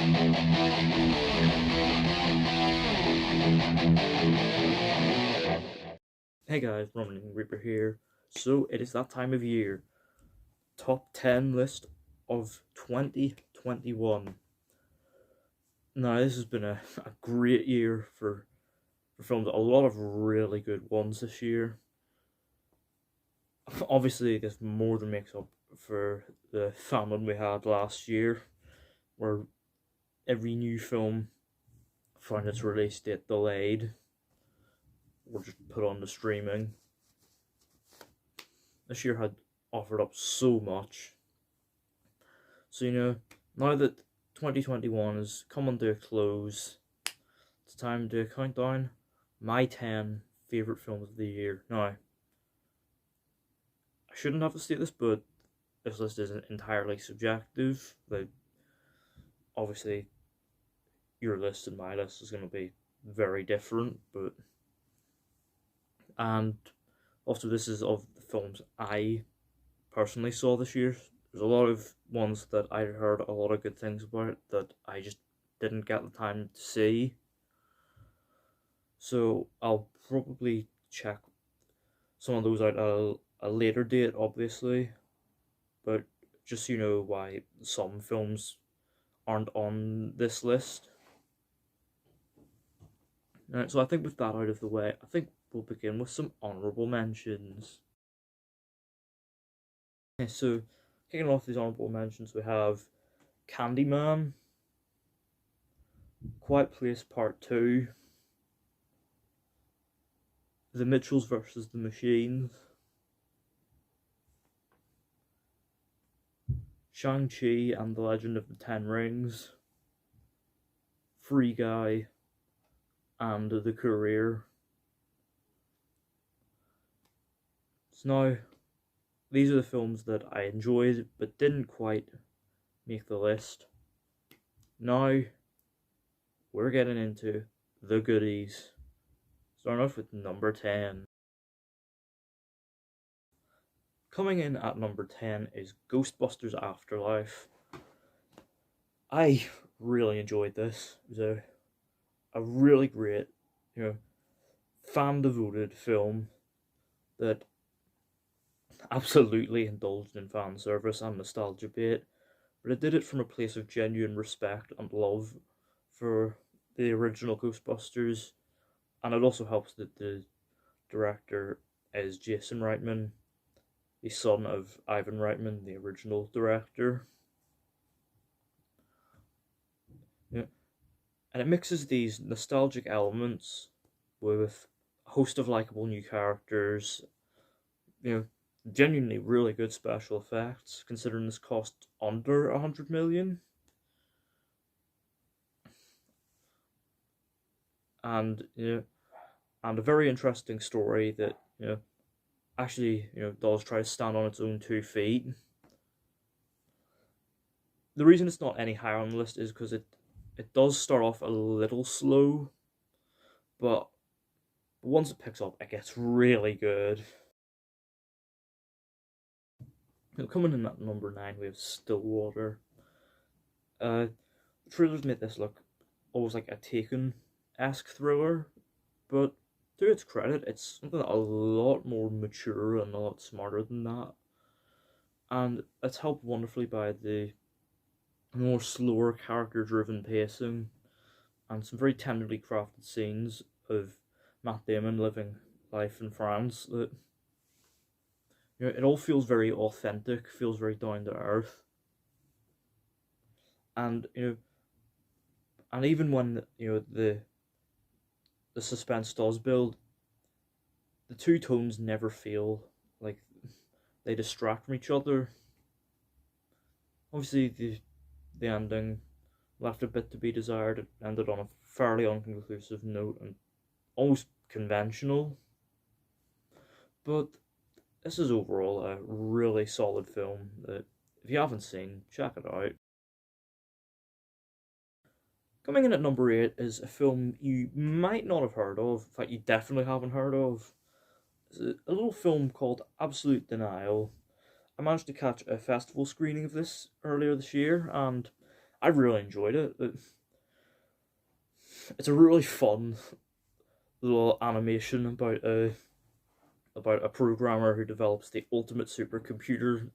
Hey guys, Roman Reaper here. So it is that time of year. Top 10 list of 2021. Now this has been a great year for films. A lot of really good ones this year. Obviously this more than makes up for the famine we had last year, where every new film found its release date delayed or just put on the streaming. This year had offered up so much. So, now that 2021 is coming to a close, it's time to count down my 10 favourite films of the year. Now, I shouldn't have to state this, but this list isn't entirely subjective. Like, obviously, your list and my list is going to be very different, and also this is of the films I personally saw this year. There's a lot of ones that I heard a lot of good things about that I just didn't get the time to see. So I'll probably check some of those out at a later date, obviously. But just so you know why some films aren't on this list. Right, so I think with that out of the way, I think we'll begin with some honourable mentions. Okay, so kicking off these honourable mentions, we have Candyman, Quiet Place Part 2, The Mitchells vs. the Machines, Shang-Chi and the Legend of the Ten Rings, Free Guy, and The Courier. So now, these are the films that I enjoyed but didn't quite make the list. Now, we're getting into the goodies. Starting off with number 10. Coming in at number 10 is Ghostbusters Afterlife. I really enjoyed this. It was a really great, fan-devoted film that absolutely indulged in fan service and nostalgia bait, but it did it from a place of genuine respect and love for the original Ghostbusters, and it also helps that the director is Jason Reitman, the son of Ivan Reitman, the original director. Yeah. And it mixes these nostalgic elements with a host of likable new characters, genuinely really good special effects, considering this cost under 100 million. And and a very interesting story that actually does try to stand on its own 2 feet. The reason it's not any higher on the list is because it does start off a little slow, but once it picks up, it gets really good. Coming in at number 9, we have Stillwater. The trailers made this look almost like a Taken-esque thriller, but to its credit, it's something a lot more mature and a lot smarter than that. And it's helped wonderfully by the more slower character-driven pacing and some very tenderly crafted scenes of Matt Damon living life in France. That it all feels very authentic, feels very down to earth, and and even when the suspense does build, the two tones never feel like they distract from each other. Obviously, the ending left a bit to be desired. It ended on a fairly unconclusive note and almost conventional, but this is overall a really solid film that, if you haven't seen, check it out. Coming in at number 8 is a film you might not have heard of. In fact, you definitely haven't heard of. It's a little film called Absolute Denial. I managed to catch a festival screening of this earlier this year, and I really enjoyed it. It's a really fun little animation about a programmer who develops the ultimate supercomputer,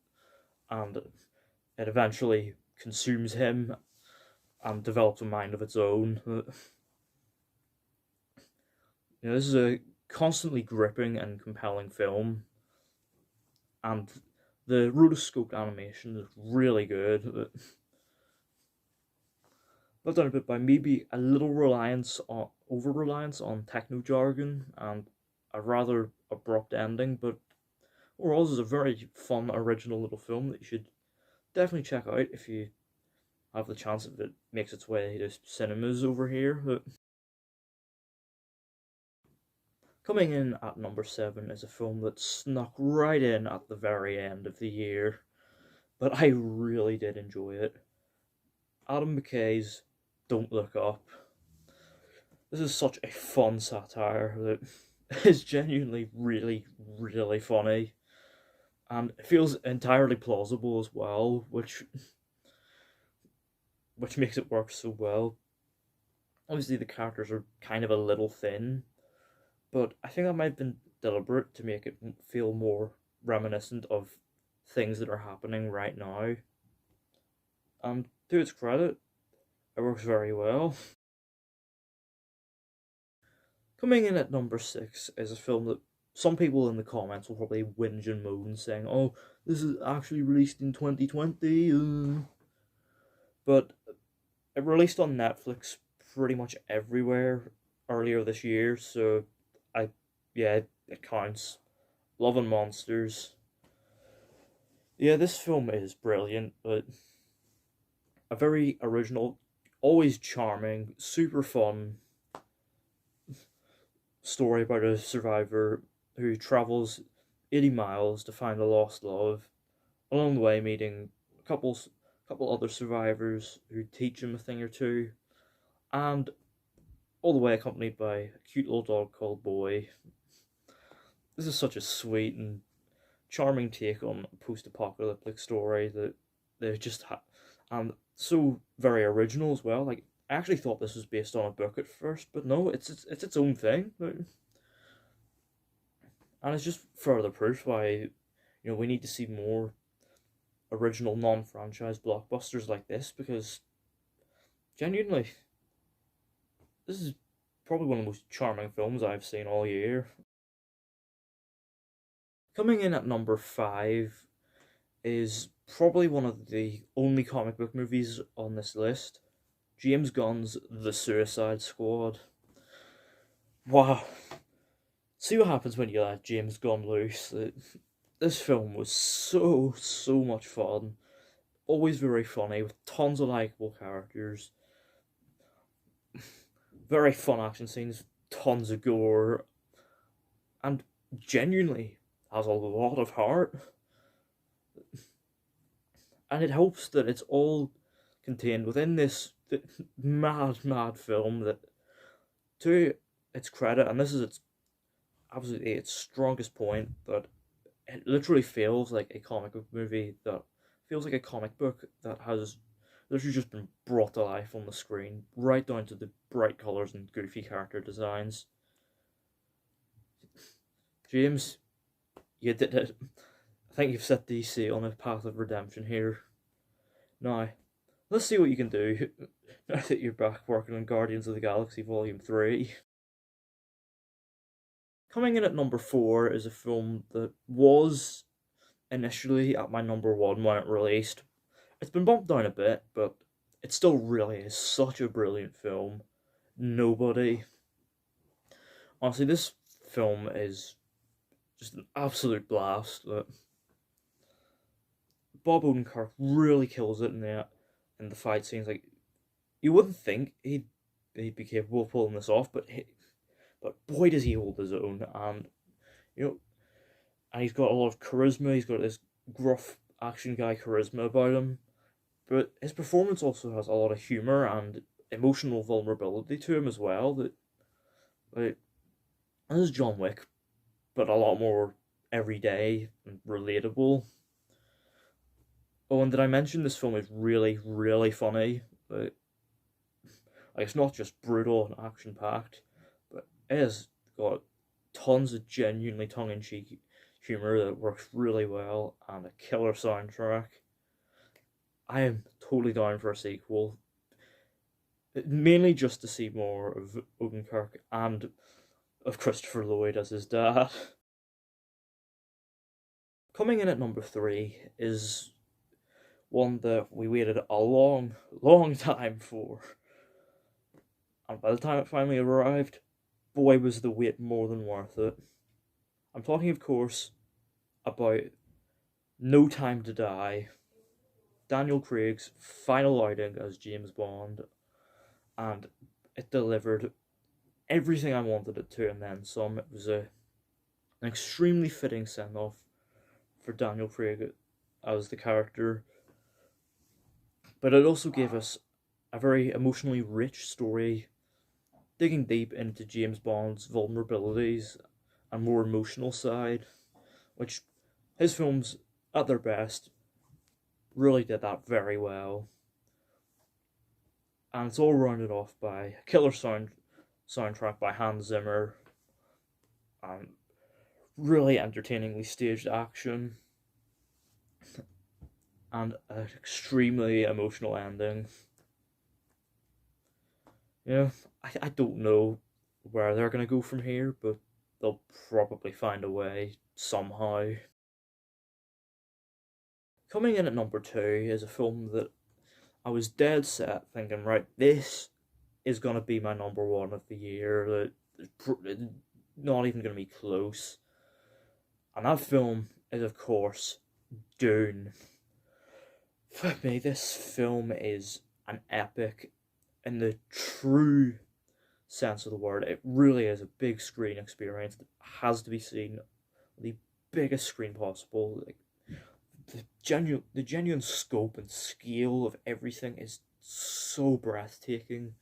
and it eventually consumes him and develops a mind of its own. This is a constantly gripping and compelling film, and the rotoscoped animation is really good. Not done a bit by maybe a little over reliance on techno jargon and a rather abrupt ending, but overall, this is a very fun, original little film that you should definitely check out if you have the chance if it makes its way to cinemas over here. Coming in at number 7 is a film that snuck right in at the very end of the year, but I really did enjoy it. Adam McKay's Don't Look Up. This is such a fun satire that is genuinely really, really funny. And it feels entirely plausible as well, which makes it work so well. Obviously, the characters are kind of a little thin, but I think that might have been deliberate to make it feel more reminiscent of things that are happening right now. And to its credit, it works very well. Coming in at number 6 is a film that some people in the comments will probably whinge and moan, saying, "Oh, this is actually released in 2020." But it released on Netflix pretty much everywhere earlier this year, so yeah, it counts. Love and Monsters. Yeah, this film is brilliant, but a very original, always charming, super fun story about a survivor who travels 80 miles to find a lost love, along the way meeting a couple other survivors who teach him a thing or two, and all the way accompanied by a cute little dog called Boy. This is such a sweet and charming take on a post-apocalyptic story that they just and so very original as well. Like, I actually thought this was based on a book at first, but no, it's its own thing. And it's just further proof why we need to see more original non-franchise blockbusters like this, because genuinely this is probably one of the most charming films I've seen all year. Coming in at number 5 is probably one of the only comic book movies on this list, James Gunn's The Suicide Squad. Wow. See what happens when you let James Gunn loose. This film was so much fun. Always very funny, with tons of likeable characters. Very fun action scenes, tons of gore, and genuinely has a lot of heart. And it helps that it's all contained within this mad film that, to its credit, and this is absolutely its strongest point, that it literally feels like a comic book movie, that feels like a comic book that has literally just been brought to life on the screen, right down to the bright colours and goofy character designs. James, you did it. I think you've set DC on a path of redemption here. Now, let's see what you can do now that you're back working on Guardians of the Galaxy Volume 3. Coming in at number 4 is a film that was initially at my number 1 when it released. It's been bumped down a bit, but it still really is such a brilliant film. Nobody. Honestly, this film is just an absolute blast. Bob Odenkirk really kills it in the fight scenes. Like, you wouldn't think he'd be capable of pulling this off, but boy does he hold his own. And and he's got a lot of charisma. He's got this gruff action guy charisma about him, but his performance also has a lot of humor and emotional vulnerability to him as well. This is John Wick, but a lot more everyday and relatable. Oh, and did I mention this film is really, really funny? Like, it's not just brutal and action packed, but it has got tons of genuinely tongue in cheek humor that works really well and a killer soundtrack. I am totally down for a sequel, mainly just to see more of Odenkirk and of Christopher Lloyd as his dad. Coming in at number 3 is one that we waited a long, long time for. And by the time it finally arrived, boy was the wait more than worth it. I'm talking, of course, about No Time to Die, Daniel Craig's final outing as James Bond, and it delivered everything I wanted it to and then some. It was an extremely fitting send-off for Daniel Craig as the character, but it also gave us a very emotionally rich story, digging deep into James Bond's vulnerabilities and more emotional side, which his films, at their best, really did that very well. And it's all rounded off by a killer soundtrack by Hans Zimmer, and really entertainingly staged action, and an extremely emotional ending. I don't know where they're going to go from here, but they'll probably find a way somehow. Coming in at number 2 is a film that I was dead set thinking, right, this is going to be my number 1 of the year. Not even going to be close. And that film is, of course, Dune. For me, this film is an epic in the true sense of the word. It really is a big screen experience that has to be seen on the biggest screen possible. Like, the genuine scope and scale of everything is so breathtaking,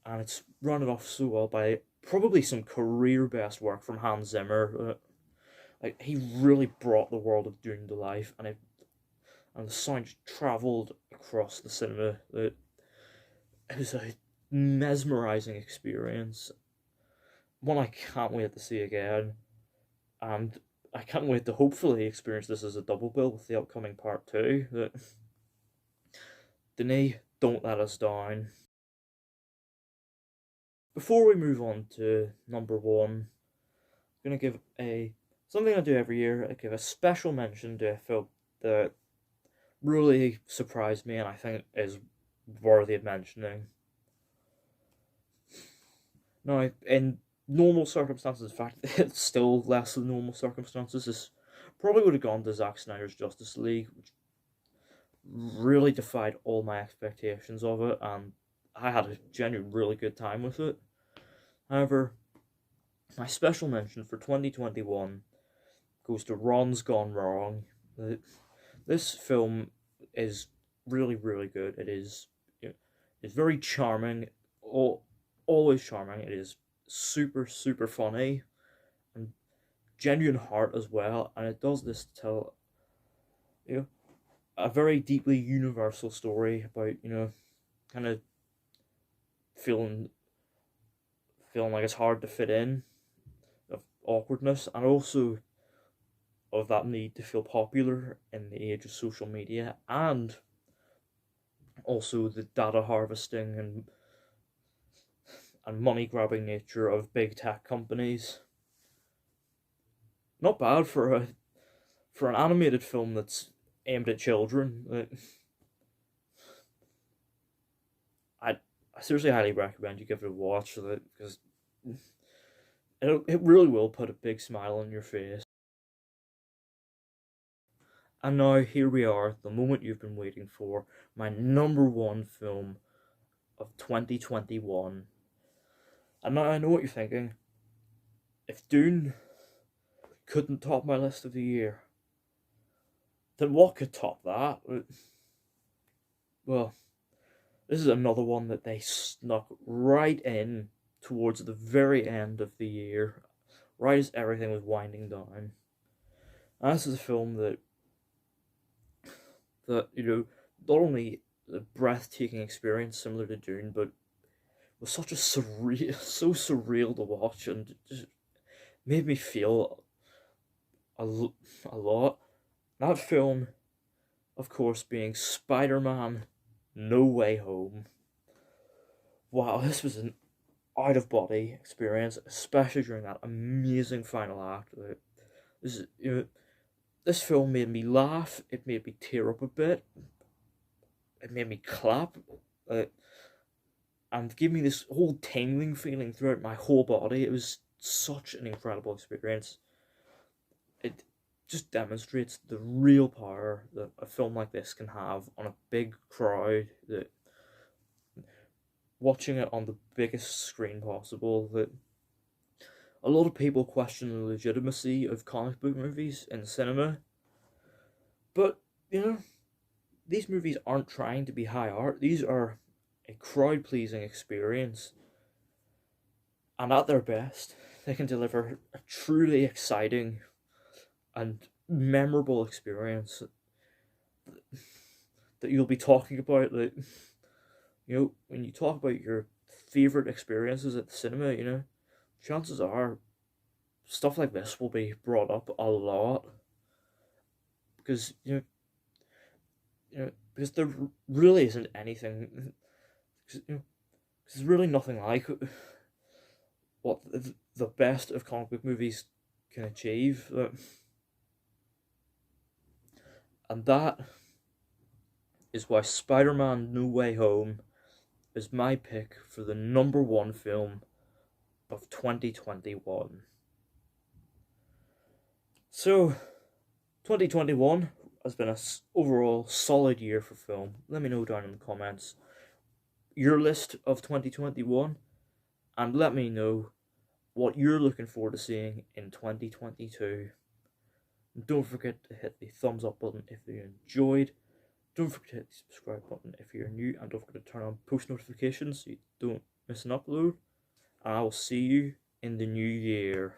and it's run it off so well by probably some career best work from Hans Zimmer. He really brought the world of Dune to life, and the sound travelled across the cinema. It was a mesmerising experience, one I can't wait to see again, and I can't wait to hopefully experience this as a double bill with the upcoming part 2. Denis, don't let us down. Before we move on to number 1, I'm going to give something I do every year. I give a special mention to a film that really surprised me and I think is worthy of mentioning. Now, in normal circumstances, in fact, it's still less than normal circumstances, this probably would have gone to Zack Snyder's Justice League, which really defied all my expectations of it, and I had a genuine really good time with it. However, my special mention for 2021 goes to Ron's Gone Wrong. This film is really, really good. It's very charming, always charming. It is super, super funny and genuine heart as well, and it does this to tell a very deeply universal story about kind of feeling like it's hard to fit in, of awkwardness, and also of that need to feel popular in the age of social media, and also the data harvesting and money grabbing nature of big tech companies. Not bad for an animated film that's aimed at children. I seriously highly recommend you give it a watch, because it really will put a big smile on your face. And now here we are, the moment you've been waiting for, my number 1 film of 2021. And now I know what you're thinking. If Dune couldn't top my list of the year, then what could top that? Well, this is another one that they snuck right in towards the very end of the year, right as everything was winding down. And this is a film that not only a breathtaking experience similar to Dune, but was such a surreal, so surreal to watch, and just made me feel a lot. That film, of course, being Spider-Man No Way Home. Wow, this was an out-of-body experience, especially during that amazing final act. This, this film made me laugh, it made me tear up a bit, it made me clap, and gave me this whole tingling feeling throughout my whole body. It was such an incredible experience. It just demonstrates the real power that a film like this can have on a big crowd, that watching it on the biggest screen possible, that a lot of people question the legitimacy of comic book movies in cinema. But, these movies aren't trying to be high art. These are a crowd-pleasing experience. And at their best, they can deliver a truly exciting and memorable experience that you'll be talking about. That, when you talk about your favourite experiences at the cinema, chances are stuff like this will be brought up a lot. Because, because there really isn't anything, because there's really nothing like what the best of comic book movies can achieve. And that is why Spider-Man No Way Home is my pick for the number one film of 2021. So, 2021 has been an overall solid year for film. Let me know down in the comments your list of 2021, and let me know what you're looking forward to seeing in 2022. And don't forget to hit the thumbs up button if you enjoyed. Don't forget to hit the subscribe button if you're new, and don't forget to turn on post notifications so you don't miss an upload. And I will see you in the new year.